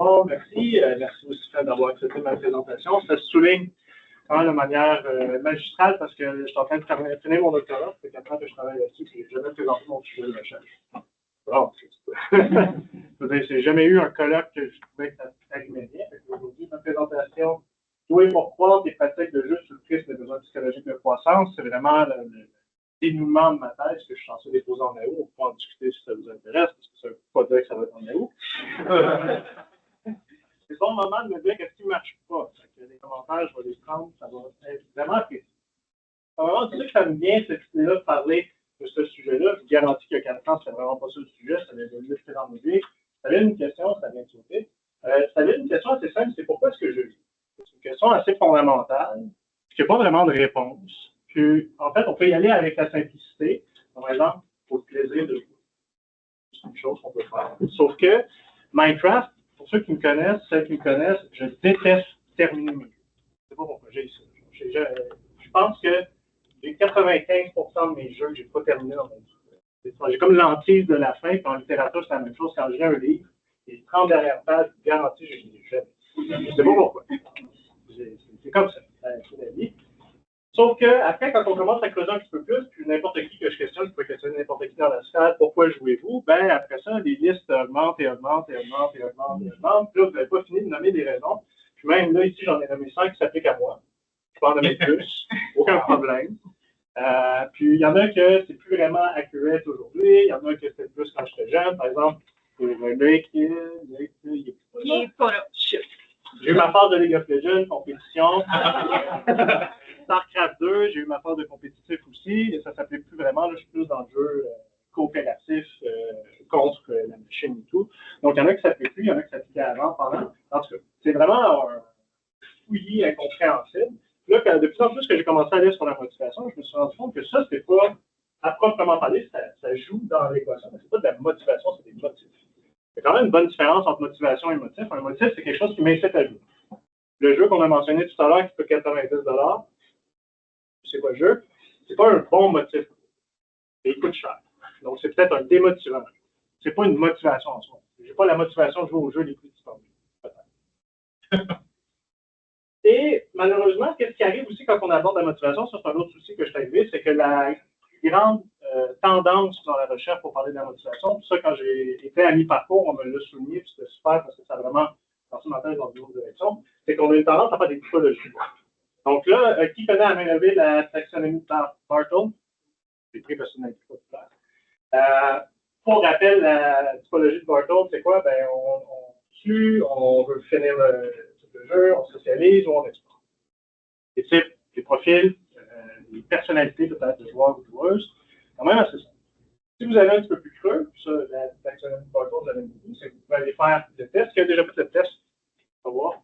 Bon, merci. Merci aussi d'avoir accepté ma présentation. Ça se souligne de manière magistrale parce que je suis en train de finir mon doctorat. Ça fait 4 ans que je travaille là-dessus et je n'ai jamais présenté mon sujet de recherche. Bon, je veux dire, j'ai jamais eu un colloque que je trouvais que ça s'arrimait bien. Aujourd'hui, ma présentation, jouer pour croire des pratiques de jeu sur le prisme des besoins psychologiques de croissance, c'est vraiment le dénouement de ma thèse que je suis censé déposer en août. On peut en discuter si ça vous intéresse, parce que ça ne veut pas dire que ça va être en août. C'est bon moment de me dire qu'est-ce qui ne marche pas. Les commentaires, je vais les prendre, ça va être vraiment apprécié. Alors, tu sais que ça me vient, cette idée-là, de parler de ce sujet-là. Je vous garantis qu'il y a 4 ans, c'était vraiment pas ça le sujet, ça vient de l'illustrer dans nos vies. Ça vient d'une question, ça vient de sauter. Ça vient d'une question assez simple, c'est pourquoi est-ce que je vis? C'est une question assez fondamentale, qui n'a pas vraiment de réponse. Puis, en fait, on peut y aller avec la simplicité, par exemple, pour le plaisir de jouer. C'est une chose qu'on peut faire. Sauf que Minecraft, pour ceux qui me connaissent, celles qui me connaissent, je déteste terminer mes jeux. Je ne sais pas pourquoi j'ai ça. Je pense que j'ai 95% de mes jeux que je n'ai pas terminés dans ma vie. J'ai comme l'hantise de la fin, puis en littérature, c'est la même chose. Quand j'ai un livre, les 30 dernières pages, je garantis que je les ai jamais. Je ne sais pas pourquoi. C'est comme ça. C'est la vie. Sauf qu'après, quand on commence à creuser un petit peu plus, puis n'importe qui que je questionne, je peux questionner n'importe qui dans la salle, pourquoi jouez-vous? Ben, après ça, les listes augmentent et augmentent et augmentent et augmentent et augmentent. Puis là, vous n'avez pas fini de nommer des raisons. Puis même là, ici, j'en ai nommé 5 qui s'appliquent à moi. Je peux en nommer plus, aucun problème. Puis il y en a que c'est plus vraiment accurate aujourd'hui, il y en a que c'était plus quand j'étais jeune, par exemple, Rick, il est pas là. J'ai eu ma phase de League of Legends, compétition. StarCraft 2, j'ai eu ma phase de compétitif aussi, et ça s'appelait plus vraiment, là, je suis plus dans le jeu coopératif contre la machine et tout. Donc, il y en a qui s'appliquent plus, il y en a qui s'appliquaient avant, pendant. En tout cas, c'est vraiment un fouillis incompréhensible. Là, de plus en plus que j'ai commencé à lire sur la motivation, je me suis rendu compte que ça, c'était pas, à proprement parler, ça joue dans l'équation, mais c'est pas de la motivation, c'est des motifs. Il y a quand même une bonne différence entre motivation et motif. Un motif, c'est quelque chose qui m'incite à jouer. Le jeu qu'on a mentionné tout à l'heure, qui coûte 90$, c'est quoi le jeu? C'est pas un bon motif. Et il coûte cher. Donc, c'est peut-être un démotivant. C'est pas une motivation en soi. J'ai pas la motivation de jouer aux jeux les plus disponibles. Peut-être. Et malheureusement, qu'est-ce qui arrive aussi quand on aborde la motivation? Ça, c'est un autre souci que je t'ai arrivé, c'est que la grande tendance dans la recherche pour parler de la motivation, tout ça, quand j'ai été à mi-parcours, on me l'a souligné, puis c'était super parce que ça a vraiment passé ma tête dans une autre direction, c'est qu'on a une tendance à faire des typologies. Donc là, qui connaît à main levée la taxonomie de Bartle? J'ai pris parce que ça n'existe pas de place. Pour rappel, la typologie de Bartle, c'est quoi? Ben, on tue, on veut finir le jeu, on socialise ou on explore. Les types, les profils, les personnalités peut-être de joueurs ou de joueuses, quand même assez simple. Si vous allez un petit peu plus creux, ça, la taxonomie de Bartle, vous avez dit, c'est que vous pouvez aller faire le test. Qui a déjà fait le test? Pour savoir.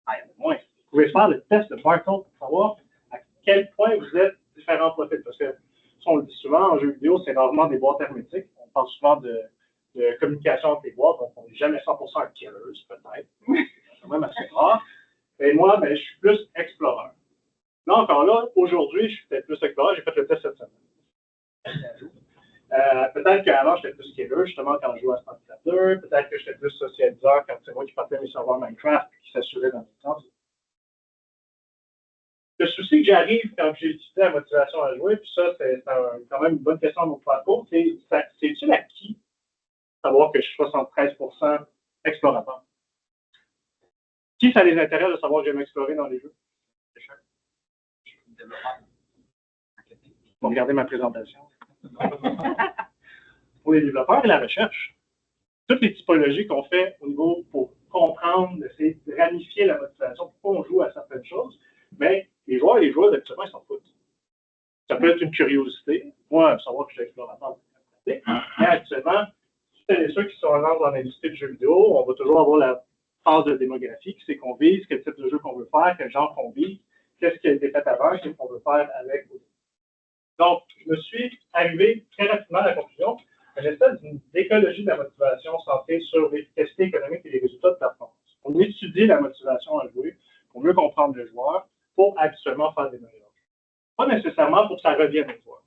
Ah, il y en a moins. Vous pouvez faire le test de Bartle pour savoir à quel point vous êtes différents profils. Parce que, ça, on le dit souvent, en jeu vidéo, c'est rarement des boîtes hermétiques. On parle souvent de communication entre les boîtes, donc on n'est jamais 100% un killer, peut-être. C'est quand même assez rare. Et moi, ben, je suis plus explorer. Là, encore là, aujourd'hui, je suis peut-être plus explorer. J'ai fait le test cette semaine. Peut-être qu'avant, j'étais plus killer, justement, quand je jouais à StarCraft 2. Peut-être que j'étais plus socialiseur quand c'est moi qui partais mes serveurs Minecraft et qui s'assurait dans le sens. Le souci que j'arrive quand j'ai étudié la motivation à jouer, puis ça, c'est quand même une bonne question de mon parcours, c'est-tu acquis savoir que je suis 73% explorateur? Qui ça les intéresse de savoir que j'aime explorer dans les jeux? Pour regarder ma présentation. Pour les développeurs et la recherche, toutes les typologies qu'on fait au niveau pour comprendre, essayer de ramifier la motivation, pourquoi on joue à certaines choses, mais les joueurs et les joueuses, actuellement, ils s'en foutent. Ça peut être une curiosité. Moi, savoir que je suis explorateur, mais actuellement, ceux qui sont dans l'industrie du jeu vidéo, on va toujours avoir la phase de démographie, c'est qu'on vise, quel type de jeu qu'on veut faire, quel genre qu'on vise, qu'est-ce qui a été fait avant, qu'est-ce qu'on veut faire avec. Donc, je me suis arrivé très rapidement à la conclusion que j'étais d'une écologie de la motivation centrée sur l'efficacité économique et les résultats de performance. On étudie la motivation à jouer pour mieux comprendre le joueur, pour habituellement faire des meilleurs jeux. Pas nécessairement pour que ça revienne au joueur.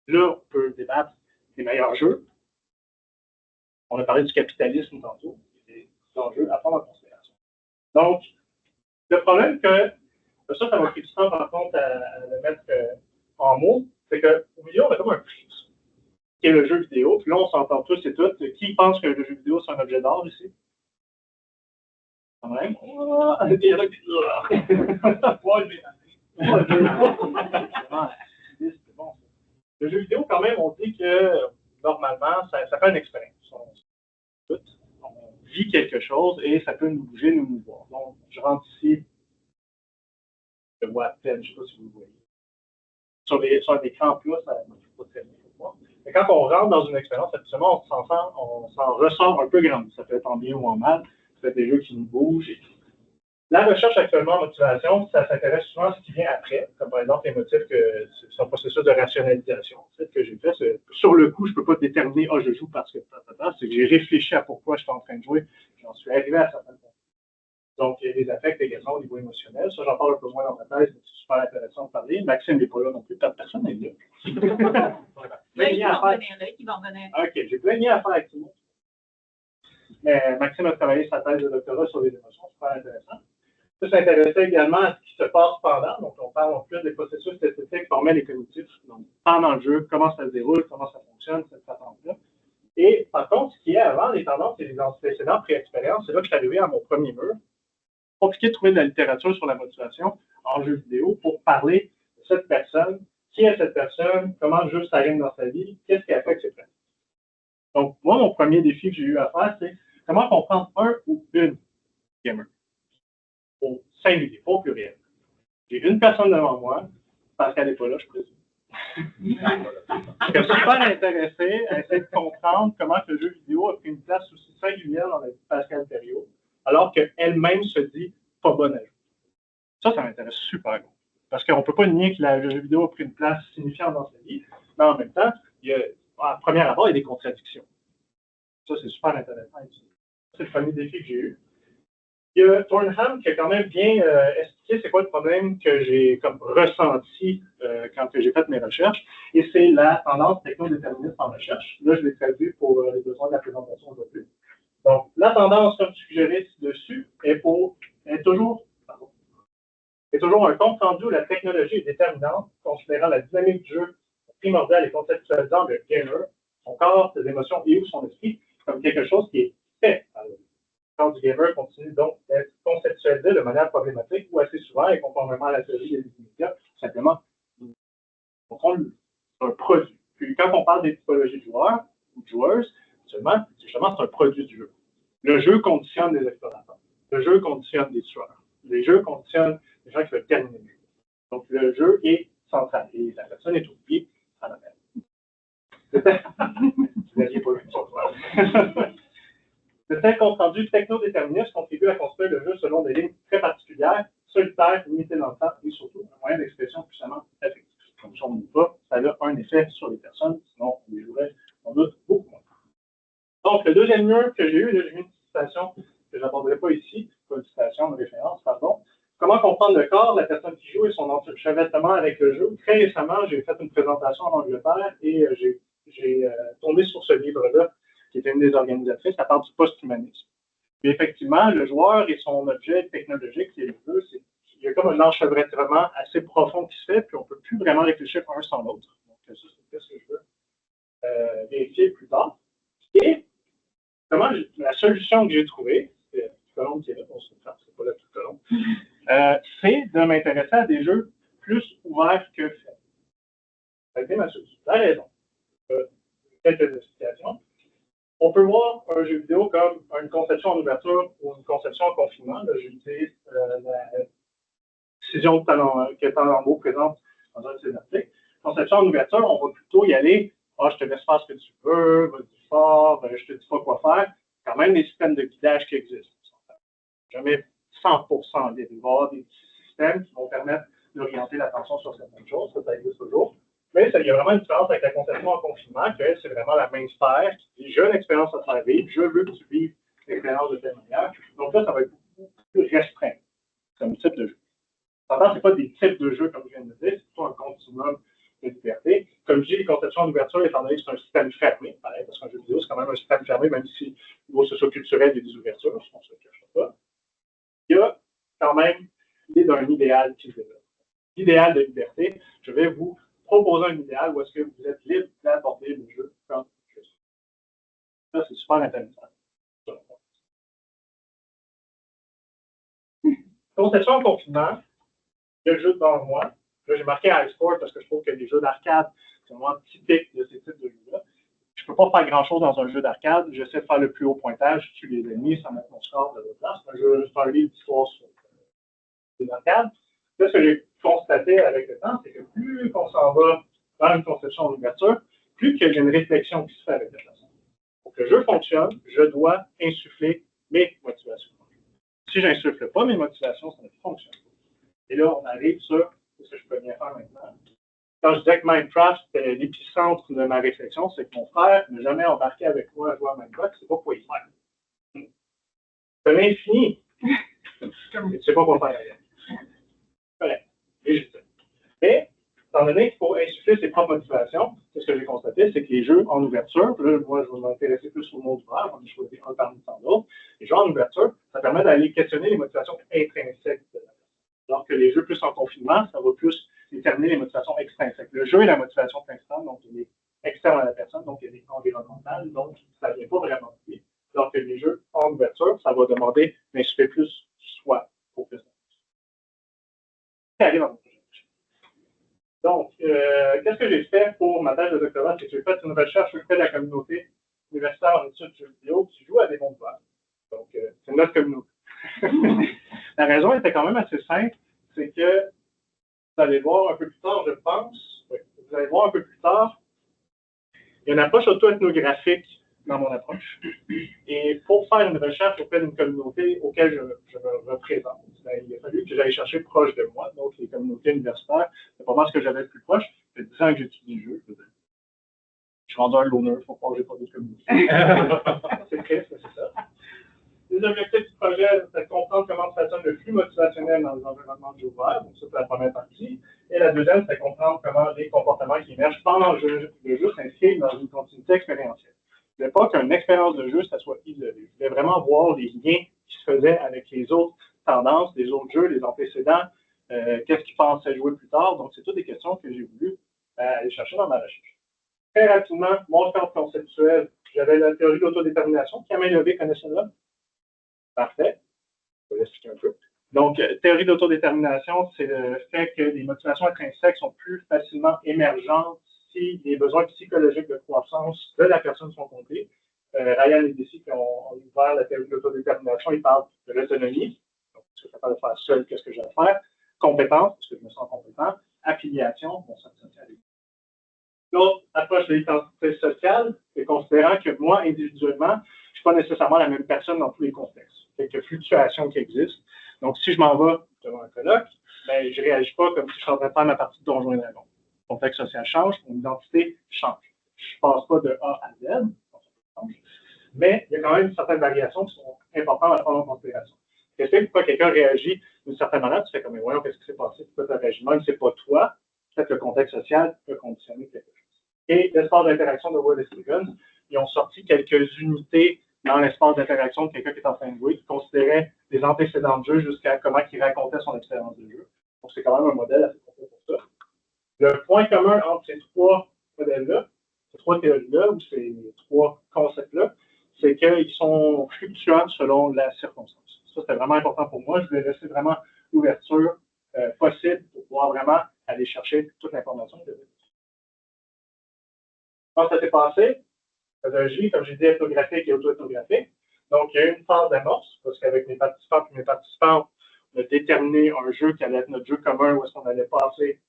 Là, on peut débattre des meilleurs jeux. On a parlé du capitalisme tantôt, des enjeux à prendre Donc, le problème que, ça m'a pris du temps par contre à le mettre en mots, c'est qu'au milieu, on a comme un plus, qui est le jeu vidéo. Puis là, on s'entend tous et toutes. Qui pense que le jeu vidéo, c'est un objet d'art ici? Quand même. Il y en a qui c'est bon. Le jeu vidéo, quand même, on dit que normalement, ça fait une expérience. On vit quelque chose et ça peut nous bouger, nous mouvoir. Donc, je rentre ici, je vois à peine, je ne sais pas si vous le voyez. Sur un écran plat, ça ne marche pas très bien pour moi. Mais quand on rentre dans une expérience, habituellement, on s'en ressort un peu grandi. Ça peut être en bien ou en mal. Ça peut être des jeux qui nous bougent. La recherche actuellement en motivation, ça s'intéresse souvent à ce qui vient après, comme par exemple les motifs que c'est un processus de rationalisation. En fait, que j'ai fait, sur le coup, je ne peux pas déterminer, je joue parce que c'est que j'ai réfléchi à pourquoi je suis en train de jouer, j'en suis arrivé à certaines points. Donc, il y a des affects également au niveau émotionnel. Ça, j'en parle un peu moins dans ma thèse, mais c'est super intéressant de parler. Maxime n'est pas là non plus, personne n'est là. Là, il va en revenir. OK, j'ai plein de liens à faire avec tout le monde. Mais Maxime a travaillé sa thèse de doctorat sur les émotions, super intéressant. Ça s'intéressait également à ce qui se passe pendant. Donc, on parle en plus des processus esthétiques formels et cognitifs. Donc, pendant le jeu, comment ça se déroule, comment ça fonctionne, cette attente-là. Et par contre, ce qui est avant les tendances et les antécédents pré-expérience, c'est là que je suis arrivé à mon premier mur. Compliqué de trouver de la littérature sur la motivation en jeu vidéo pour parler de cette personne, qui est cette personne, comment le jeu s'arrime dans sa vie, qu'est-ce qui affecte ses pratiques. Donc, moi, mon premier défi que j'ai eu à faire, c'est comment comprendre un ou une gamer. Au singulier, pas au pluriel. J'ai une personne devant moi, Pascal n'est pas là, je présume. Je suis super intéressé à essayer de comprendre comment le jeu vidéo a pris une place aussi singulière dans la vie de Pascal Thériault, alors qu'elle-même se dit pas bonne à jouer. Ça m'intéresse super gros. Parce qu'on ne peut pas nier que le jeu vidéo a pris une place signifiante dans sa vie, mais en même temps, à premier abord, il y a des contradictions. Ça, c'est super intéressant. C'est le premier défi que j'ai eu. Il y a Thornham qui a quand même bien expliqué c'est quoi le problème que j'ai comme ressenti quand j'ai fait mes recherches, et c'est la tendance techno-déterministe en recherche. Là, je l'ai traduit pour les besoins de la présentation aujourd'hui. Donc, la tendance, comme suggéré ci-dessus, est toujours un compte rendu où la technologie est déterminante, considérant la dynamique du jeu primordiale et conceptualisant le gamer, son corps, ses émotions et ou son esprit, comme quelque chose qui est fait par le corps du gamer continue donc d'être conceptualisé de manière problématique ou assez souvent, et conformément à la théorie des médias, simplement, c'est un produit. Puis quand on parle des typologies de joueurs ou de joueuses, justement, c'est un produit du jeu. Le jeu conditionne des explorateurs. Le jeu conditionne des tueurs. Les jeux conditionnent les gens qui veulent terminer le jeu. Donc, le jeu est central. Et la personne est oubliée à la même. Vous n'aviez pas vu ça. Le tel compte rendu techno-déterministe contribue à construire le jeu selon des lignes très particulières, solitaires, limitées dans le temps et surtout un moyen d'expression puissamment affectif. Comme ça, on ne dit pas, ça a un effet sur les personnes, sinon on les jouerait sans doute beaucoup moins. Donc, le deuxième mur que j'ai eu, là, j'ai mis une citation que je n'aborderai pas ici, pas une citation, une référence, pardon. Comment comprendre le corps de la personne qui joue et son enchevêtrement avec le jeu. Très récemment, j'ai fait une présentation en Angleterre et j'ai tombé sur ce livre-là, qui était une des organisatrices, ça parle du post-humanisme. Puis effectivement, le joueur et son objet technologique, qui est le jeu, il y a comme un enchevêtrement assez profond qui se fait, puis on ne peut plus vraiment réfléchir un sans l'autre. Donc, ça, c'est ce que je veux vérifier plus tard. Et la solution que j'ai trouvée, c'est Colombe qui est là, c'est pas là tout Colombe, c'est de m'intéresser à des jeux plus ouverts que faits. Ça a été ma solution. La raison. Quelques explications. On peut voir un jeu vidéo comme une conception en ouverture ou une conception en confinement. Là, j'utilise la décision que Tallembeau présente dans un de ses articles. Conception en ouverture, on va plutôt y aller. Je te laisse faire ce que tu veux, vas-y fort, je te dis pas quoi faire. Quand même des systèmes de guidage qui existent. Jamais 100% libre. Il va y avoir des petits systèmes qui vont permettre d'orienter l'attention sur certaines choses. Ça existe toujours. Mais il y a vraiment une différence avec la conception en confinement, que c'est vraiment la main sphère qui dit j'ai une expérience à faire vivre, je veux que tu vives l'expérience de telle manière. Donc là, ça va être beaucoup plus restreint comme type de jeu. Cependant, ce n'est pas des types de jeux, comme je viens de le dire, c'est plutôt un continuum de liberté. Comme je dis, les conceptions d'ouverture, étant donné que c'est un système fermé, pareil, parce qu'un jeu vidéo, c'est quand même un système fermé, même si au niveau socio-culturel, il y a des ouvertures, on ne se cache pas. Il y a quand même l'idée d'un idéal qui se développe. L'idéal de liberté, je vais vous proposer un idéal où est-ce que vous êtes libre d'aborder le jeu comme je suis. Ça, c'est super intéressant. Conception en confinement, il y a le jeu devant moi. Là, j'ai marqué High Score parce que je trouve que les jeux d'arcade, c'est vraiment typique de ces types de jeux-là. Je ne peux pas faire grand-chose dans un jeu d'arcade. J'essaie de faire le plus haut pointage, je tue les ennemis sans mettre mon score de l'autre place. C'est un livre d'histoire sur les arcades. Là, ce que j'ai constaté avec le temps, c'est que plus on s'en va vers une conception d'ouverture, plus qu'il y a une réflexion qui se fait avec la personne. Pour que le jeu fonctionne, je dois insuffler mes motivations. Si je n'insuffle pas mes motivations, ça ne fonctionne pas. Et là, on arrive sur ce que je peux bien faire maintenant. Quand je disais que Minecraft était l'épicentre de ma réflexion, c'est que mon frère n'a jamais embarqué avec moi à jouer à Minecraft, il ne sait pas quoi y faire. C'est l'infini. Tu ne sais pas quoi faire avec. Correct. Légitime. Mais, étant donné qu'il faut insuffler ses propres motivations, ce que j'ai constaté, c'est que les jeux en ouverture, là, moi, je vais m'intéresser plus au monde ouvert, on a choisi un parmi tant d'autres. Les jeux en ouverture, ça permet d'aller questionner les motivations intrinsèques de la personne. Alors que les jeux plus en confinement, ça va plus déterminer les motivations extrinsèques. Le jeu est la motivation principale, donc il est externe à la personne, donc il est environnemental, donc ça ne vient pas vraiment de lui. Alors que les jeux en ouverture, ça va demander d'insuffler plus soi pour plus. Aller dans mon projet. Donc, qu'est-ce que j'ai fait pour ma thèse de doctorat? C'est que j'ai fait une recherche auprès de la communauté universitaire en études de jeux vidéo qui joue à des mondes ouverts. Donc, c'est notre communauté. La raison était quand même assez simple, c'est que vous allez voir un peu plus tard, je pense, oui, vous allez voir un peu plus tard, il y a une approche auto-ethnographique dans mon approche. Et pour faire une recherche auprès d'une communauté auquel je me représente, il a fallu que j'aille chercher proche de moi, donc les communautés universitaires, c'est pas mal ce que j'avais le plus proche. Ça fait 10 ans que j'étudie le jeu. Je suis rendu un loner, il faut croire que j'ai pas d'autres communautés. C'est triste, mais c'est ça. Les objectifs du projet, c'est de comprendre comment fonctionne le flux motivationnel dans les environnements de jeu ouvert. Donc, ça, c'est la première partie. Et la deuxième, c'est de comprendre comment les comportements qui émergent pendant le jeu s'inscrivent dans une continuité expérientielle. Je ne voulais pas qu'une expérience de jeu, ça soit isolé. Je voulais vraiment voir les liens qui se faisaient avec les autres tendances, les autres jeux, les antécédents, qu'est-ce qu'ils pensaient jouer plus tard. Donc, c'est toutes des questions que j'ai voulu aller chercher dans ma recherche. Très rapidement, mon cadre conceptuel, j'avais la théorie de l'autodétermination. Camille Levé connaît celle-là? Parfait. Je vais l'expliquer un peu. Donc, théorie d'autodétermination, c'est le fait que les motivations intrinsèques sont plus facilement émergentes si les besoins psychologiques de croissance de la personne sont compris. Ryan et Dessy, qui ont ouvert la théorie d'autodétermination, ils parlent de l'autonomie. Donc, est-ce que je suis capable de faire seul, qu'est-ce que je vais faire? Compétence, est-ce que je me sens compétent? Affiliation, mon sens social. L'autre approche de l'identité sociale, c'est considérant que moi, individuellement, je ne suis pas nécessairement la même personne dans tous les contextes. Il y a quelques fluctuations qui existent. Donc, si je m'en vais devant un colloque, ben, je ne réagis pas comme si je suis en train de faire ma partie de Donjons et Dragons. Le contexte social change, mon identité change. Je ne passe pas de A à Z, mais il y a quand même certaines variations qui sont importantes à prendre en considération. Qu'est-ce que pourquoi quelqu'un réagit d'une certaine manière, tu fais comme, voyons, qu'est-ce qui s'est passé, pourquoi tu as réagi même, c'est pas toi, peut-être le contexte social peut conditionner quelque chose. Et l'espace d'interaction de Ward et Stevens, ils ont sorti quelques unités dans l'espace d'interaction de quelqu'un qui est en train de jouer, qui considérait les antécédents de jeu jusqu'à comment il racontait son expérience de jeu. Donc, c'est quand même un modèle assez complet pour ça. Le point commun entre ces trois modèles-là, ces trois théories-là, ou ces trois concepts-là, c'est qu'ils sont fluctuants selon la circonstance. Ça, c'était vraiment important pour moi. Je voulais laisser vraiment l'ouverture possible pour pouvoir vraiment aller chercher toute l'information que j'avais. Quand ça s'est passé, méthodologie, comme j'ai dit, ethnographique et auto-ethnographique. Donc, il y a eu une phase d'amorce, parce qu'avec mes participants et mes participantes, on a déterminé un jeu qui allait être notre jeu commun, où est-ce qu'on allait passer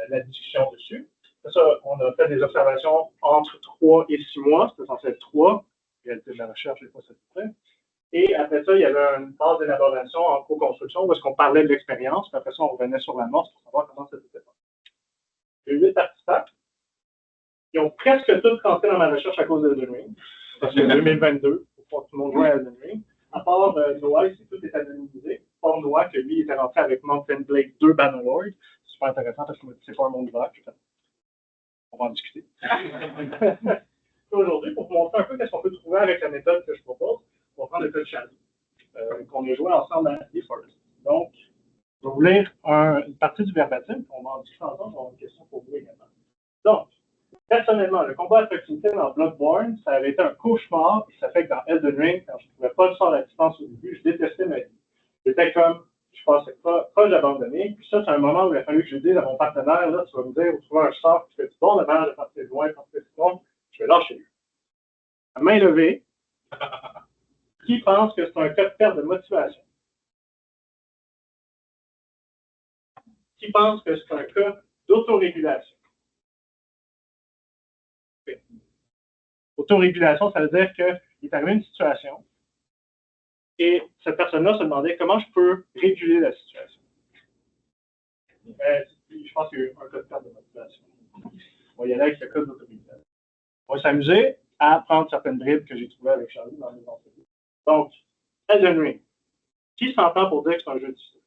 la discussion dessus. C'est ça, on a fait des observations entre 3 et 6 mois, c'était censé être 3, en réalité de la recherche, je n'ai pas satisfait. Et après ça, il y avait une phase d'élaboration en co-construction, où est-ce qu'on parlait de l'expérience, puis après ça, on revenait sur l'amorce pour savoir comment ça s'était passé. J'ai eu 8 participants. Ils ont presque tous rentré dans ma recherche à cause de Elden Ring. Parce que 2022, il faut que tout le monde joue à Elden Ring. À part Noah, ici, tout est anonymisé. À part Noah, que lui, il était rentré avec Mountain Blade 2 Bannerlord. C'est super intéressant parce que c'est pas un monde ouvert. On va en discuter. Aujourd'hui, pour vous montrer un peu ce qu'on peut trouver avec la méthode que je propose, on va prendre le cas de Shadow, qu'on a joué ensemble à The Forest. Je vais vous lire une partie du verbatim, puis on va en discuter ensemble, on va avoir une question pour vous également. Donc, personnellement, le combat à proximité dans Bloodborne, ça avait été un cauchemar, et ça fait que dans Elden Ring, quand je ne pouvais pas le sortir à distance au début, je détestais ma vie. J'étais comme, je pensais pas d'abandonner. Puis ça, c'est un moment où il a fallu que je dise à mon partenaire, là, tu vas me dire, tu trouver un sort, tu fais du bon dommage de partir loin, partir loin, je vais lâcher lui. À main levée, qui pense que c'est un cas de perte de motivation? Qui pense que c'est un cas d'autorégulation? Okay. Autorégulation, ça veut dire qu'il est arrivé une situation et cette personne-là se demandait comment je peux réguler la situation. Je pense qu'il y a eu un cas de perte de motivation. On va y aller avec le cas d'autorégulation. On va s'amuser à prendre certaines bribes que j'ai trouvées avec Charlie dans les entrevues. Donc, Elden Ring. Qui s'entend pour dire que c'est un jeu difficile?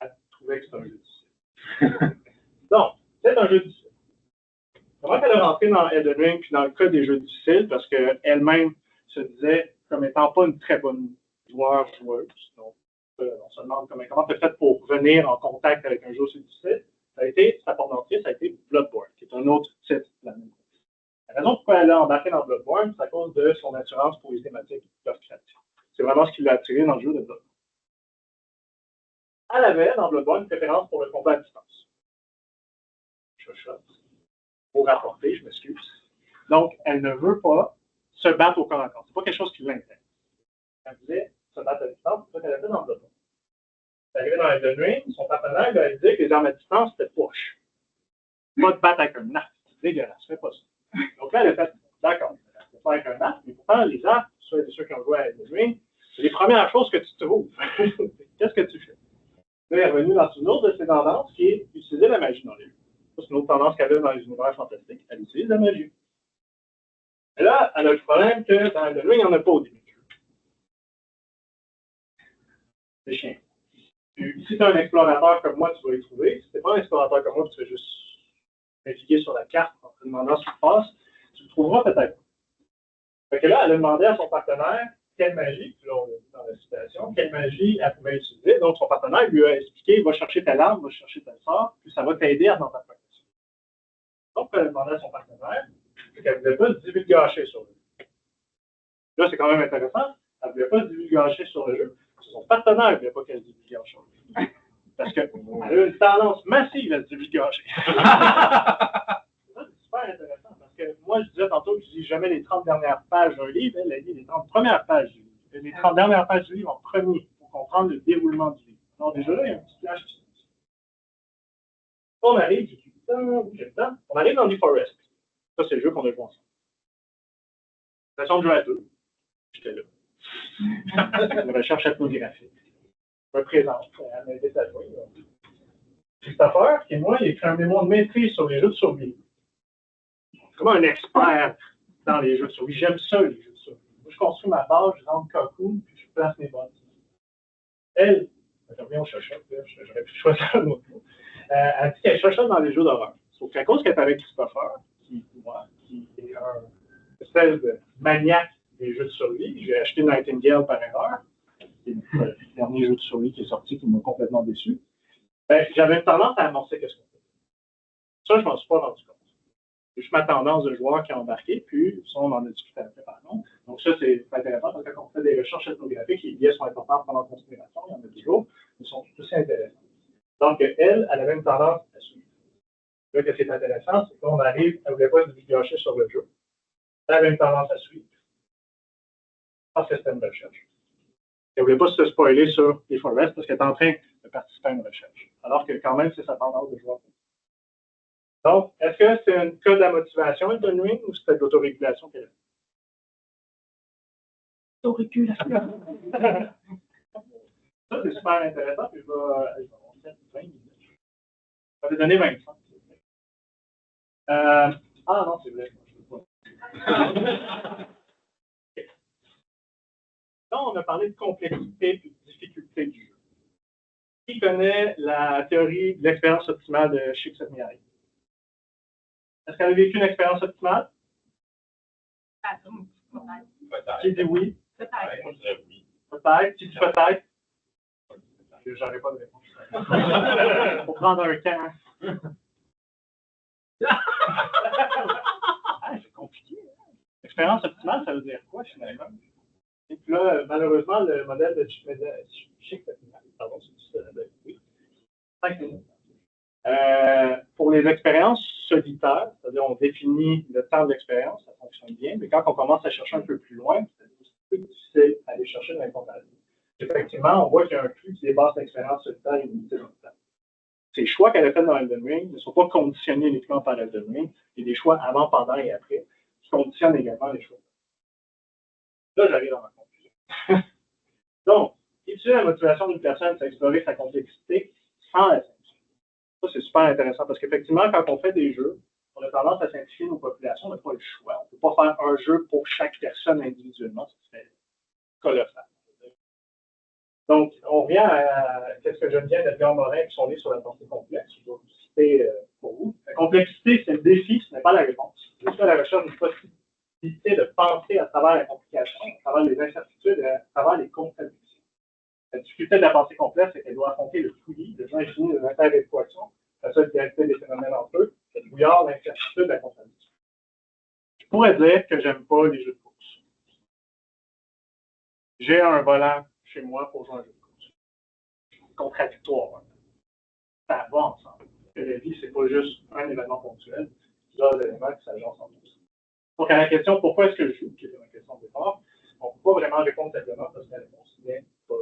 Elle trouvait que c'est un jeu difficile. Donc, c'est un jeu difficile. Comment elle est rentrée dans Elden Ring puis dans le cas des jeux difficiles, parce qu'elle-même se disait comme étant pas une très bonne joueuse. Donc, on se demande comment tu as fait pour venir en contact avec un jeu aussi difficile. Sa porte d'entrée, ça a été Bloodborne, qui est un autre titre de la même chose. La raison pourquoi elle a embarqué dans Bloodborne, c'est à cause de son assurance pour les thématiques Lovecraft. C'est vraiment ce qui l'a attiré dans le jeu de Bloodborne. Elle avait, dans Bloodborne, une préférence pour le combat à distance. Chuchote. Pour rapporter, je m'excuse. Donc, elle ne veut pas se battre au corps à corps. Ce n'est pas quelque chose qui l'intéresse. Elle voulait se battre à distance, c'est ça qu'elle a fait dans Bloodborne. Elle est arrivée dans Elden Ring, son partenaire lui a dit que les armes à distance, c'était poche. Pas de battre avec un arc. C'est dégueulasse, fais pas ça. Donc là, elle a fait, d'accord, elle peut faire avec un arc, mais pourtant, les arcs, soit ceux qui ont joué à Elden Ring, c'est les premières choses que tu trouves. Qu'est-ce que tu fais? Là, elle est revenue dans une autre de ses tendances qui est utiliser la magie dans les jeux. C'est une autre tendance qu'elle a dans les univers fantastiques. Elle utilise la magie. Et là, elle a le problème que dans Elden Ring, il n'y en a pas au début. C'est chiant. Si tu es un explorateur comme moi, tu vas y trouver. Si tu n'es pas un explorateur comme moi, tu vas juste naviguer sur la carte en te demandant ce qui se passe, tu le trouveras peut-être. Fait que là, elle a demandé à son partenaire quelle magie, puis là, on l'a vu dans la citation, quelle magie elle pouvait utiliser. Donc, son partenaire lui a expliqué, va chercher telle arme, va chercher tel sort, puis ça va t'aider dans ta progression. Donc, elle a demandé à son partenaire qu'elle ne voulait pas se divulgacher sur le jeu. Là, c'est quand même intéressant. Elle ne voulait pas se divulgacher sur le jeu. Son partenaire ne voulait pas qu'elle se divulgage sur le jeu. Parce qu'elle a une tendance massive à se divulgacher. C'est super intéressant. Parce que moi, je disais tantôt que je lis jamais les 30 dernières pages d'un livre. Elle a lu les 30 premières pages du livre. Et les 30 dernières pages du livre en premier pour comprendre le déroulement du livre. Alors, déjà là, il y a un petit flash. On arrive, on arrive dans The Forest. Ça, c'est le jeu qu'on a joué ensemble. Façon de jouer à deux. J'étais là. Une recherche ethnographique. Je me présente à l'invitation. Christopher, qui est moi, il écrit un mémoire de maîtrise sur les jeux de survie. Comme un expert dans les jeux de survie. J'aime ça, les jeux de survie. Moi, je construis ma base, je rentre cocoon, puis je place mes bonnes. Elle, j'aime au chochotte, j'aurais pu choisir un autre mot. Elle dit qu'elle chochotte dans les jeux d'horreur. Sauf qu'à cause qu'elle est avec Christopher, qui est un espèce de maniaque des jeux de survie, j'ai acheté Nightingale par erreur. C'est le dernier jeu de survie qui est sorti qui m'a complètement déçu. J'avais une tendance à amorcer qu'est-ce qu'on fait. Ça, je ne m'en suis pas rendu compte. C'est juste ma tendance de joueur qui a embarqué, puis ça, on en a discuté après par contre. Donc ça, c'est intéressant parce que quand on fait des recherches ethnographiques, les biais sont importants à prendre en considération, il y en a toujours, mais ils sont tout aussi intéressants. Donc, elle avait une tendance à suivre. Là, ce qui est intéressant, c'est qu'on arrive, elle ne voulait pas se divulgacher sur le jeu. Elle avait une tendance à suivre. Parce que c'était une recherche. Elle ne voulait pas se spoiler sur les Forest parce qu'elle est en train de participer à une recherche. Alors que quand même, c'est sa tendance de joueur. Donc, est-ce que c'est un cas de la motivation, Elden Ring, ou c'était de l'autorégulation qu'elle a? Autorégulation. Ça, c'est super intéressant. Puis je vais 20 minutes. Je vais te donner 25. Ah non, c'est vrai. Je ne veux pas. Là, on a parlé de complexité et de difficulté du jeu. Qui connaît la théorie de l'expérience optimale de Csikszentmihalyi? Est-ce qu'elle a vécu une expérience optimale? Peut-être. Qui dit oui? Peut-être. Peut-être. Qui dit peut-être? que j'aurais pas de réponse. Faut prendre un camp. C'est compliqué. Hein? Expérience optimale, ça veut dire quoi, finalement? Et puis là, malheureusement, le modèle de pardon, c'est ça, oui. 5 minutes. Pour les expériences solitaires, c'est-à-dire on définit le temps de l'expérience, ça fonctionne bien, mais quand on commence à chercher un peu plus loin, c'est plus difficile d'aller chercher de l'information. Effectivement, on voit qu'il y a un flux qui dépasse l'expérience solitaire illimitée dans le temps. Ces choix qu'elle a fait dans Elden Ring ne sont pas conditionnés uniquement par Elden Ring, il y a des choix avant, pendant et après qui conditionnent également les choix. Là, j'arrive dans ma conclusion. Donc, étudier la motivation d'une personne, c'est explorer sa complexité sans la simplifier. Ça, c'est super intéressant parce qu'effectivement, quand on fait des jeux, on a tendance à simplifier nos populations, on n'a pas le choix. On ne peut pas faire un jeu pour chaque personne individuellement, ça serait colossal. Donc, on revient à ce que j'aime bien d'Edgar Morin qui sont nés sur la pensée complexe. Je dois vous citer pour vous. La complexité, c'est le défi, ce n'est pas la réponse. Je suis à la recherche d'une possibilité de penser à travers la complication, à travers les incertitudes, à travers les contradictions. La difficulté de la pensée complexe, c'est qu'elle doit affronter le fouillis, le jeu infini des interéquations, la seule direction des phénomènes entre eux, le brouillard, l'incertitude, la contradiction. Je pourrais dire que j'aime pas les jeux de course. J'ai un volant chez moi pour jouer un jeu de course. Contradictoire. Ça va ensemble. La vie, c'est pas juste un événement ponctuel, plusieurs éléments qui s'agencent ensemble. Donc, à la question pourquoi est-ce que je joue, qui était ma question de départ, on ne peut pas vraiment répondre simplement parce que la réponse n'est pas.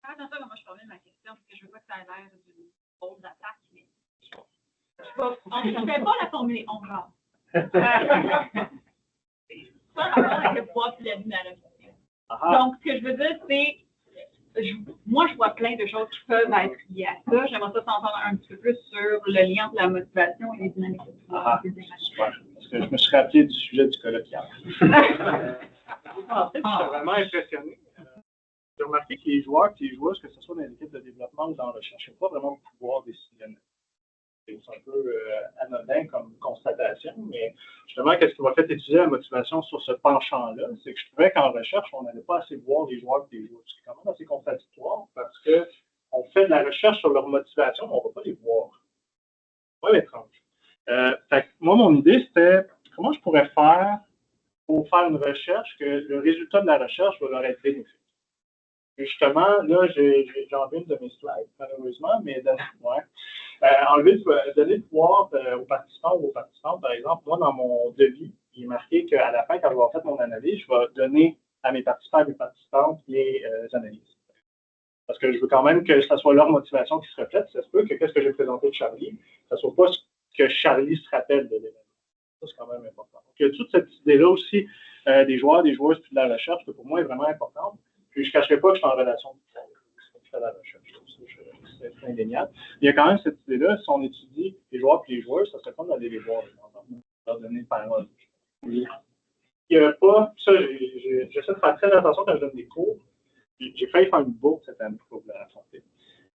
Attention comment je formule ma question, parce que je veux pas que ça ait l'air d'une pause d'attaque, mais je ne vais pas la formuler, on va. Ça, rapport avec le pouvoir de la vie dans la vie. Donc, ce que je veux dire, c'est, moi, je vois plein de choses qui peuvent être liées à ça. J'aimerais ça s'entendre un petit peu plus sur le lien entre la motivation et les dynamiques de pouvoir. Super. Parce que je me suis rappelé du sujet du colloquial. Je suis vraiment impressionné. J'ai remarqué que les joueurs et les joueuses, que ce soit dans l'équipe de développement ou dans la recherche, n'ont pas vraiment de pouvoir décisionnel. C'est un peu anodin comme constatation, mais justement, qu'est-ce qui m'a fait étudier la motivation sur ce penchant-là, c'est que je trouvais qu'en recherche, on n'allait pas assez voir les joueurs et les joueuses. C'est quand même assez contradictoire parce qu'on fait de la recherche sur leur motivation, mais on ne va pas les voir. C'est pas étrange. Fait que moi, mon idée, c'était comment je pourrais faire pour faire une recherche que le résultat de la recherche va leur être bénéfique. Et justement, là, j'ai enlevé une de mes slides, malheureusement, mais donner le pouvoir aux participants ou aux participantes, par exemple, moi, dans mon devis, il est marqué qu'à la fin, quand je vais faire mon analyse, je vais donner à mes participants et mes participantes les analyses. Parce que je veux quand même que ce soit leur motivation qui se reflète. Ça se peut que qu'est-ce que j'ai présenté de Charlie, ce ne soit pas ce que Charlie se rappelle de l'événement. Ça, c'est quand même important. Donc, il y a toute cette idée-là aussi des joueurs, des joueuses, puis de la recherche, qui pour moi est vraiment importante. Puis je ne cacherai pas que je suis en relation de la recherche. C'est indéniable. Il y a quand même cette idée-là, si on étudie les joueurs et les joueurs, ça serait comme d'aller les voir, leur donner une parole. Il n'y a pas, ça, j'essaie de faire très attention quand je donne des cours. J'ai failli faire une bourre cette année pour la santé.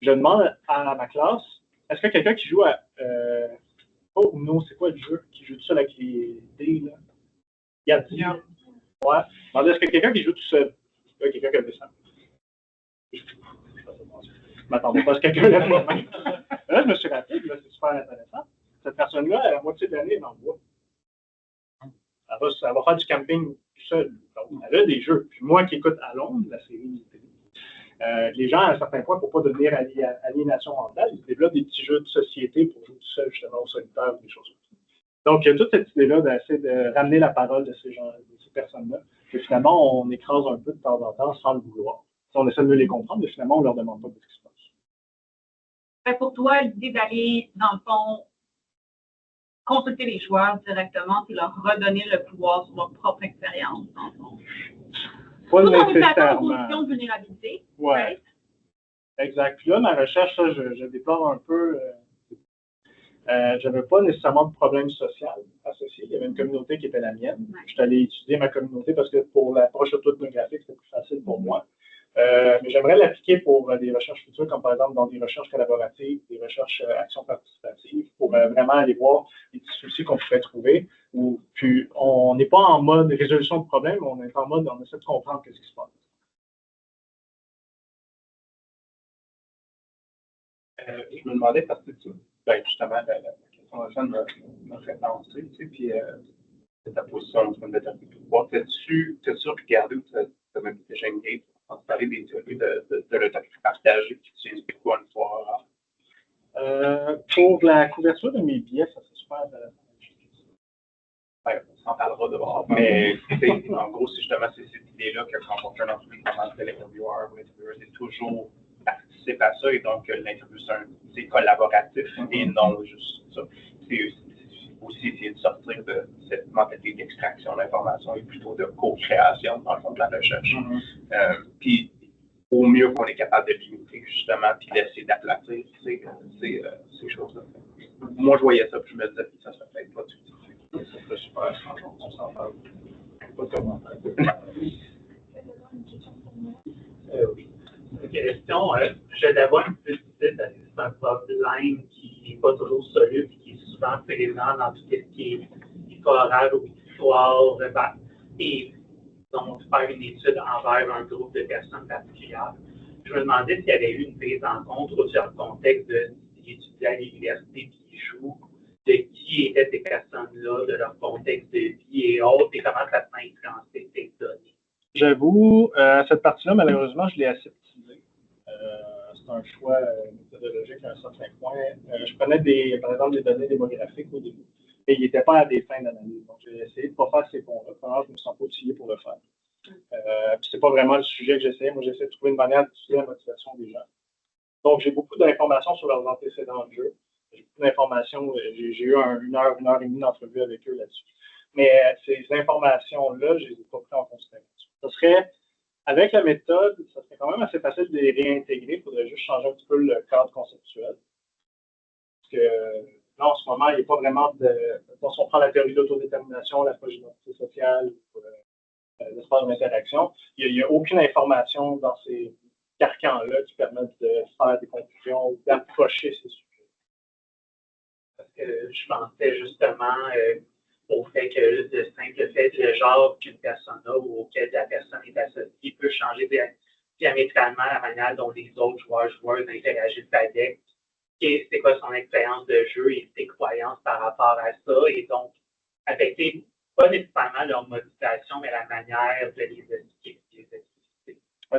Je demande à ma classe, est-ce que quelqu'un qui joue à oh non, c'est quoi le jeu qui joue tout seul avec les dés, là? Il y a 10 ans. Ouais. Est-ce que quelqu'un qui joue tout seul? Il y a quelqu'un qui a descendu. Je m'attendais pas à ce que quelqu'un lève la main. Là, je me suis rappelé, là, c'est super intéressant. Cette personne-là, à la moitié de l'année, elle est dans le bois. Elle va faire du camping tout seul. Donc, elle a des jeux. Puis moi qui écoute à Londres, la série les gens, à un certain point, pour ne pas devenir aliénation mentale, ils développent des petits jeux de société pour jouer tout seul, justement, au solitaire, des choses comme ça. Donc, il y a toute cette idée-là d'essayer de ramener la parole de ces gens, de ces personnes-là. Et finalement, on écrase un peu de temps en temps sans le vouloir. Si on essaie de mieux les comprendre, mais finalement, on ne leur demande pas de ce qui se passe. Pour toi, l'idée d'aller, dans le fond, consulter les joueurs directement, c'est leur redonner le pouvoir sur leur propre expérience, dans le fond. Pas nécessairement. En position de vulnérabilité. Oui. Exact. Puis là, ma recherche, ça, je déplore un peu J'avais pas nécessairement de problème social associé. Il y avait une communauté qui était la mienne. Je suis allé étudier ma communauté parce que pour l'approche autoethnographique, c'était plus facile pour moi. Mais j'aimerais l'appliquer pour des recherches futures, comme par exemple dans des recherches collaboratives, des recherches actions participatives, pour vraiment aller voir les petits soucis qu'on pourrait trouver. Puis on n'est pas en mode résolution de problème, on est en mode on essaie de comprendre ce qui se passe. Je me demandais parce que justement, la question de Jeanne m'a fait penser, tu sais, puis ta position sur le pouvoir. T'as-tu regardé ou t'as même déjà engagé pour parler des théories de l'autorité partagée, puis tu expliques quoi une fois? Pour la couverture de mes billets, ça serait super. On s'en parlera de voir. Mais en gros, c'est justement cette idée-là que quand on fait une entrevue, pendant que l'intervieweur ou l'intervieweur c'est toujours participe à ça, et donc l'interview, c'est collaboratif et non juste ça. C'est aussi essayer de sortir de cette mentalité d'extraction d'informations et plutôt de co-création dans le fond de la recherche. Puis au mieux qu'on est capable de limiter justement, puis d'essayer d'aplatir ces choses-là. Moi, je voyais ça, puis je me disais, ça serait peut-être pas du tout. Ça serait super, franchement, on s'en parle. Pas de commentaire. Oui. Question, je d'abord un peu c'est un problème qui n'est pas toujours soluble, qui est souvent présent dans tout ce qui est histoire ou histoire, et donc faire une étude envers un groupe de personnes particulières. Je me demandais s'il y avait eu une prise en compte sur le contexte d'étudiants à l'université qui jouent, de qui étaient ces personnes-là, de leur contexte de vie et autres, et comment ça s'est influencé ces données. J'avoue, cette partie-là, malheureusement, je l'ai aseptisée. C'est un choix méthodologique à un certain point. Je prenais par exemple, des données démographiques au début, et ils n'étaient pas à des fins d'analyse. Donc, j'ai essayé de ne pas faire ces ponts-là. Premièrement, je me sens pas outillé pour le faire. Puis c'est pas vraiment le sujet que j'essayais. Moi, j'essaie de trouver une manière d'utiliser la motivation des gens. Donc, j'ai beaucoup d'informations sur leurs antécédents de jeu. J'ai beaucoup d'informations. J'ai eu une heure et demie d'entrevue avec eux là-dessus. Mais ces informations-là, je ne les ai pas prises en considération. Ça serait, avec la méthode, ça serait quand même assez facile de les réintégrer. Il faudrait juste changer un petit peu le cadre conceptuel. Parce que là, en ce moment, il n'y a pas vraiment de. Si on prend la théorie de l'autodétermination, l'approche d'identité sociale, l'espace d'interaction, il n'y a aucune information dans ces carcans-là qui permettent de faire des conclusions ou d'approcher ces sujets. Parce que je pensais justement au fait que le simple fait de le genre qu'une personne a ou auquel la personne est associée peut changer diamétralement la manière dont les autres joueurs interagissent avec. C'est quoi son expérience de jeu et ses croyances par rapport à ça, et donc affecter pas nécessairement leur motivation, mais la manière de les expliquer.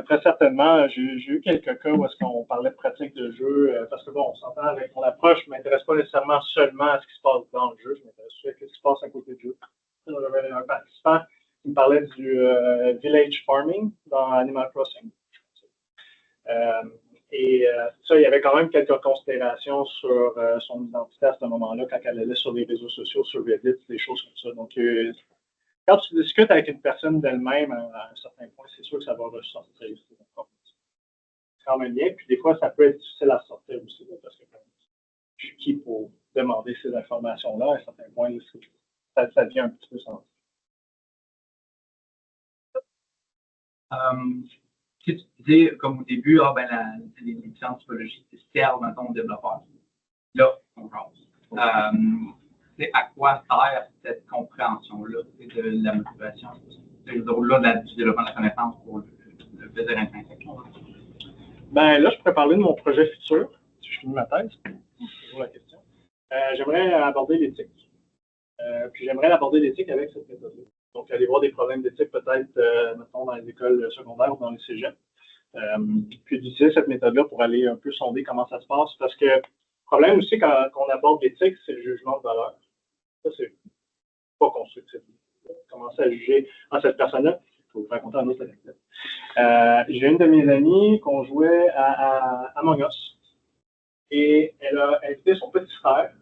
Très certainement. J'ai eu quelques cas où est-ce qu'on parlait de pratique de jeu, parce que bon, on s'entend avec mon approche, je ne m'intéresse pas nécessairement seulement à ce qui se passe dans le jeu, je m'intéresse aussi à ce qui se passe à côté du jeu. J'avais un participant qui me parlait du village farming dans Animal Crossing. Ça, il y avait quand même quelques considérations sur son identité à ce moment-là, quand elle allait sur les réseaux sociaux, sur Reddit, des choses comme ça. Donc, quand tu discutes avec une personne d'elle-même à un certain point, c'est sûr que ça va ressortir ces informations. C'est quand même bien. Puis des fois, ça peut être difficile à sortir aussi, parce que je suis qui pour demander ces informations-là à un certain point, ça devient un petit peu sensible. Tu disais, comme au début, les différentes typologies servent dans ton développeur. Là, on jase. À quoi sert cette compréhension-là de la motivation, au-delà du développement de la connaissance pour le plaisir intrinsèque? Ben là, je pourrais parler de mon projet futur, si je finis ma thèse. C'est toujours la question. J'aimerais aborder l'éthique. Puis j'aimerais aborder l'éthique avec cette méthode-là. Donc, aller voir des problèmes d'éthique peut-être, mettons, dans les écoles secondaires ou dans les cégeps. Puis d'utiliser cette méthode-là pour aller un peu sonder comment ça se passe. Parce que le problème aussi, quand on aborde l'éthique, c'est le jugement de valeur. Ça, c'est pas constructif. Commencer à juger cette personne-là, il faut vous raconter un autre anecdote. J'ai une de mes amies qu'on jouait à Among Us. Et elle a invité son petit frère.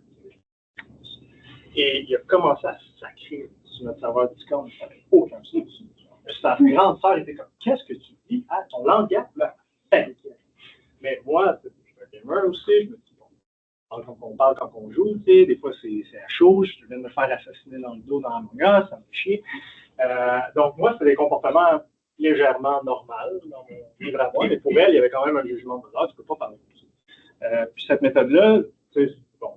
Et il a commencé à sacrer sur notre serveur Discord. Ça n'avait aucun sens. Sa grande sœur était comme, qu'est-ce que tu dis à ton langage là? Mais moi, je suis un gamer aussi. Je me dis, bon, on parle quand on joue, tu sais, des fois c'est à chaud, je viens de me faire assassiner dans le dos dans Among Us, ça me fait chier. Donc moi, c'est des comportements légèrement normaux dans mon livre à moi, mais pour elle, il y avait quand même un jugement de valeur, tu peux pas parler de ça. Puis cette méthode-là, tu sais, bon,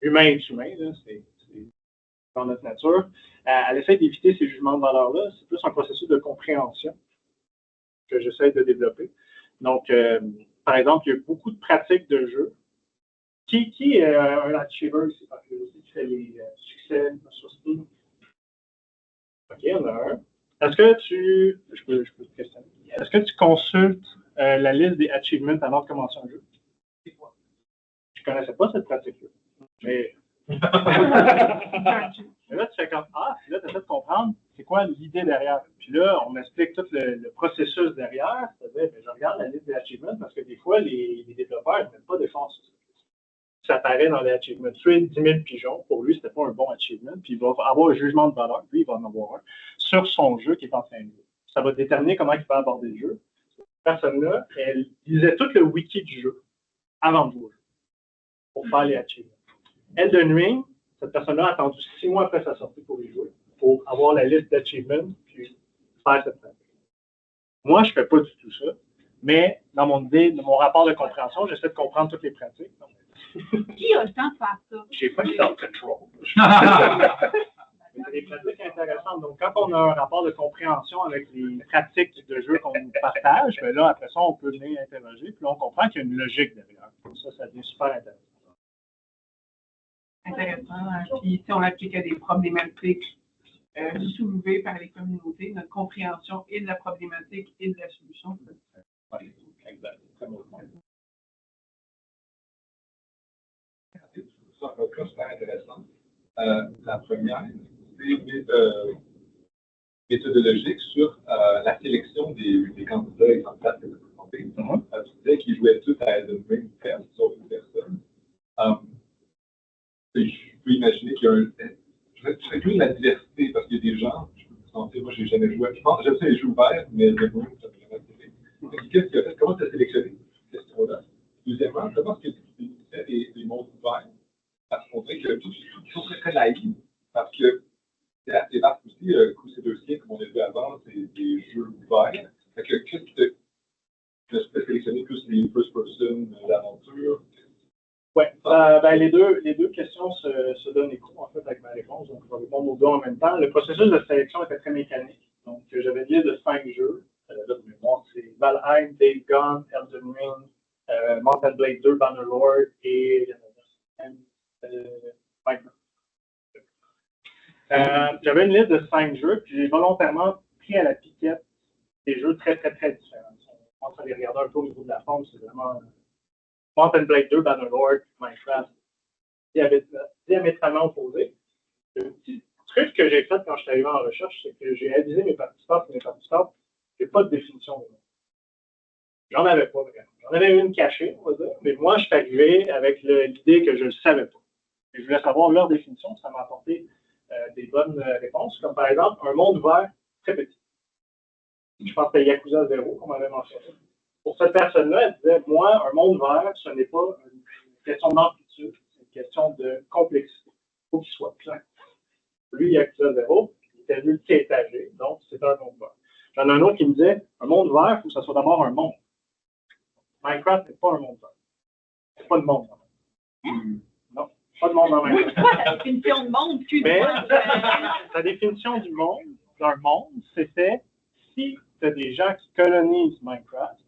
humain est humain, c'est dans notre nature. Elle essaie d'éviter ces jugements de valeur-là. C'est plus un processus de compréhension que j'essaie de développer. Donc, par exemple, il y a beaucoup de pratiques de jeu. Qui est un achiever ici, par curiosité, qui fait les succès sur Steam? OK, il y en a un. Est-ce que je peux te questionner. Est-ce que tu consultes la liste des achievements avant de commencer un jeu? Je ne connaissais pas cette pratique-là. Mais mais là, tu fais comme puis là, tu essaies de comprendre c'est quoi l'idée derrière. Puis là, on m'explique tout le processus derrière. C'est-à-dire, je regarde la liste des achievements parce que des fois, les développeurs ne mettent pas d'efforts sur ça. Ça apparaît dans les achievements. Tuer 10 000 pigeons, pour lui, c'était pas un bon achievement. Puis il va avoir un jugement de valeur. Lui, il va en avoir un sur son jeu qui est en train de jouer. Ça va déterminer comment il va aborder le jeu. Cette personne-là, elle lisait tout le wiki du jeu avant de jouer au jeu pour faire les achievements. Elden Ring, cette personne-là a attendu 6 mois après sa sortie pour y jouer, pour avoir la liste d'achievements puis faire cette pratique. Moi, je ne fais pas du tout ça, mais dans mon idée, dans mon rapport de compréhension, j'essaie de comprendre toutes les pratiques. Qui a le temps de faire ça? J'ai pas le self-control. C'est des pratiques intéressantes. Donc, quand on a un rapport de compréhension avec les pratiques de jeu qu'on partage, bien là, après ça, on peut venir interroger, puis là, on comprend qu'il y a une logique derrière. Ça devient super intéressant. Intéressant. Puis si on applique à des problématiques soulevées par les communautés, notre compréhension et de la problématique et de la solution. Oui, exact. C'est bon. Ça, un cas super intéressant. La première, c'est méthodologique sur la sélection des candidats et candidates que vous présentez. Tu disais qu'ils jouaient tous à Elden Ring Test, sauf une personne. Je peux imaginer qu'il y a je inclus la diversité parce qu'il y a des gens, je peux vous présenter, moi j'ai jamais joué, je pense, j'aime ça les jeux ouverts, mais le jeu, ça ne m'a jamais attiré. Qu'est-ce qu'il a fait? Comment tu as sélectionné cette question-là? Deuxièmement, comment est-ce que tu définissais des mondes ouverts? Parce qu'on dirait que tout est très très naïf, parce que c'est assez vaste aussi, Crusader, comme on a vu avant, c'est des jeux ouverts. Fait que qu'est-ce qui te fait sélectionner plus les first person, l'aventure? Oui, les deux questions se donnent écho, en fait, avec ma réponse. Donc, je vais répondre aux deux en même temps. Le processus de sélection était très mécanique. Donc, j'avais une liste de 5 jeux. Là, de mémoire, c'est Valheim, Days Gone, Elden Ring, Mount & Blade 2, Bannerlord et Minecraft. J'avais une liste de 5 jeux, puis j'ai volontairement pris à la piquette des jeux très, très, très différents. On pense à les regarder un peu au niveau de la forme, c'est vraiment Mount & Blade 2, Bannerlord, Minecraft, diamétralement opposés. Le petit truc que j'ai fait quand je suis arrivé en recherche, c'est que j'ai avisé mes participants et mes participantes, j'ai pas de définition de nom. J'en avais pas vraiment. J'en avais une cachée, on va dire, mais moi, je suis arrivé avec l'idée que je ne le savais pas. Et je voulais savoir leur définition, ça m'a apporté des bonnes réponses, comme par exemple un monde ouvert très petit. Je pense que c'était Yakuza 0 qu'on m'avait mentionné. Pour cette personne-là, elle disait, moi, un monde vert, ce n'est pas une question d'amplitude, c'est une question de complexité. Il faut qu'il soit plein. Lui, Yakuza 0, il était multi-étagé, donc c'est un monde vert. J'en ai un autre qui me disait, un monde vert, il faut que ce soit d'abord un monde. Minecraft n'est pas un monde vert. C'est pas de monde. Non, pas de monde dans Minecraft. C'est quoi ta définition de monde? Mais la définition du monde, d'un monde, c'était si tu as des gens qui colonisent Minecraft,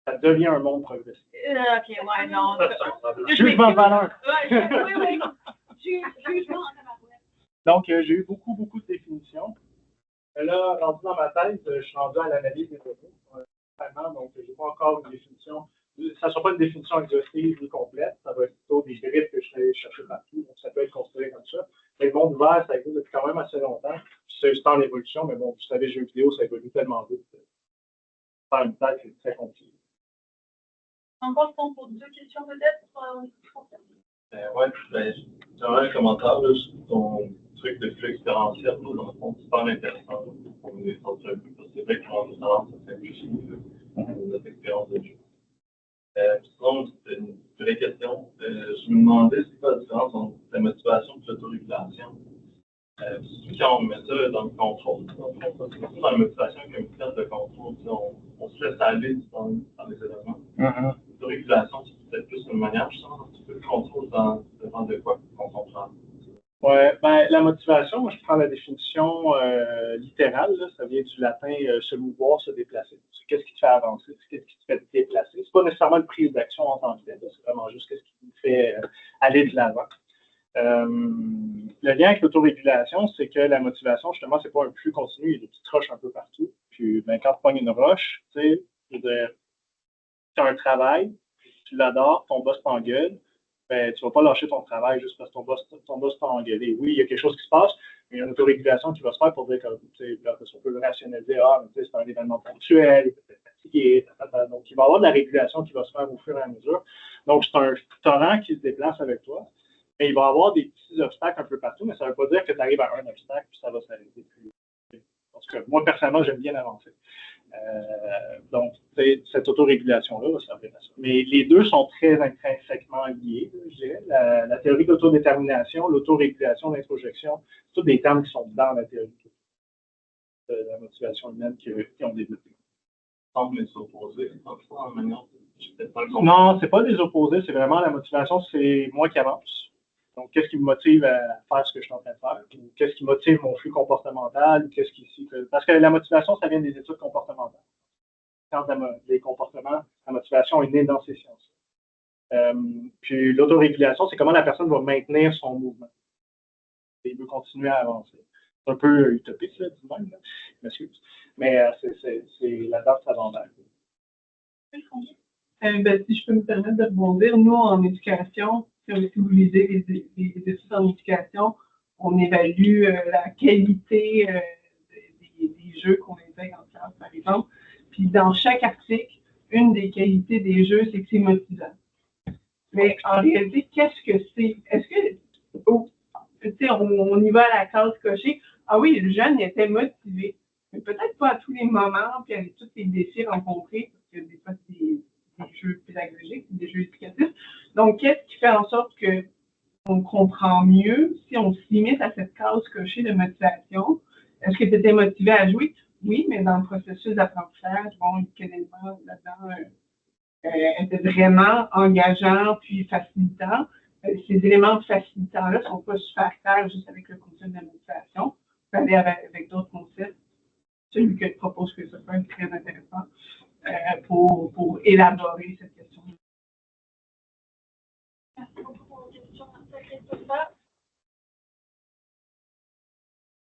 ça devient un monde progressif. OK, ouais, non. Jugement de valeur. Oui. Jugement en tabarouette. Donc, j'ai eu beaucoup de définitions. Là, rendu dans ma tête, je suis rendu à l'analyse des données. Donc, je n'ai pas encore une définition. Ça ne sera pas une définition exhaustive ni complète. Ça va être plutôt des briques que je vais chercher partout. Donc, ça peut être considéré comme ça. Mais le monde ouvert, ça existe depuis quand même assez longtemps. C'est juste en évolution, mais bon, vous savez, les jeux vidéo, ça évolue tellement vite. Faire une tâche, c'est très compliqué. Encore temps pour 2 questions peut-être? J'aimerais un commentaire là, sur ton truc de flux expérientiel. Dans le fond, c'est super intéressant pour nous sortir un peu. Parce que c'est vrai qu'on a tendance à simplifier notre expérience de jeu. Sinon, c'était une vraie question. Je me demandais c'est quoi la différence entre la motivation et l'autorégulation. Surtout quand on met ça dans le contrôle. Parce que dans la motivation, comme une perte de contrôle, on se laisse aller dans les événements. L'autorégulation, c'est peut-être plus une manière, justement, un petit peu de contrôle devant de quoi qu'on comprend. Ouais, ben, la motivation, moi je prends la définition littérale, là, ça vient du latin se mouvoir, se déplacer. C'est qu'est-ce qui te fait avancer, c'est qu'est-ce qui te fait te déplacer. C'est pas nécessairement une prise d'action en tant que tel, c'est vraiment juste qu'est-ce qui te fait aller de l'avant. Le lien avec l'autorégulation, c'est que la motivation, justement, c'est pas un flux continu, il y a des petites roches un peu partout. Puis ben, quand tu pognes une roche, tu sais, tu as un travail, tu l'adores, ton boss t'engueule. Ben, tu ne vas pas lâcher ton travail juste parce que ton boss t'a engueulé. Oui, il y a quelque chose qui se passe, mais il y a une autorégulation qui va se faire pour dire que, on peut le rationaliser, c'est un événement ponctuel, il peut être fatigué, donc il va y avoir de la régulation qui va se faire au fur et à mesure. Donc, c'est un torrent qui se déplace avec toi, mais il va y avoir des petits obstacles un peu partout, mais ça ne veut pas dire que tu arrives à un obstacle puis ça va s'arrêter. Parce que moi, personnellement, j'aime bien avancer. Donc, cette autorégulation-là va servir à ça. Mais les deux sont très intrinsèquement liés, je dirais. La théorie de l'autodétermination, l'autorégulation, l'introjection, c'est tous des termes qui sont dans la théorie de la motivation humaine qui ont développé. Semble les opposer, en manière. Non, c'est pas des opposés, c'est vraiment la motivation, c'est moi qui avance. Donc, qu'est-ce qui me motive à faire ce que je suis en train de faire? Ou qu'est-ce qui motive mon flux comportemental? Parce que la motivation, ça vient des études comportementales. Quand les comportements, la motivation est née dans ces sciences. Puis l'autorégulation, c'est comment la personne va maintenir son mouvement. Et il veut continuer à avancer. C'est un peu utopique, là, du même, là. Je m'excuse. Mais c'est là-dedans que ça va en l'air. Si je peux me permettre de rebondir, nous, en éducation, si vous lisez les études en éducation, on évalue la qualité des jeux qu'on intègre en classe, par exemple. Puis dans chaque article, une des qualités des jeux, c'est que c'est motivant. Mais en réalité, qu'est-ce que c'est? Est-ce que, on y va à la case cochée, ah oui, le jeune était motivé, mais peut-être pas à tous les moments, puis avec tous les défis rencontrés, parce que des fois, c'est des jeux pédagogiques, des jeux éducatifs. Donc, qu'est-ce qui fait en sorte qu'on comprend mieux si on se limite à cette case cochée de motivation? Est-ce que tu étais motivé à jouer? Oui, mais dans le processus d'apprentissage, bon, le éléments là-dedans étaient vraiment engageants puis facilitants. Ces éléments facilitants-là ne sont pas super clairs juste avec le concept de la motivation. On peut aller avec d'autres concepts. Celui que je propose que ça peut être très intéressant pour élaborer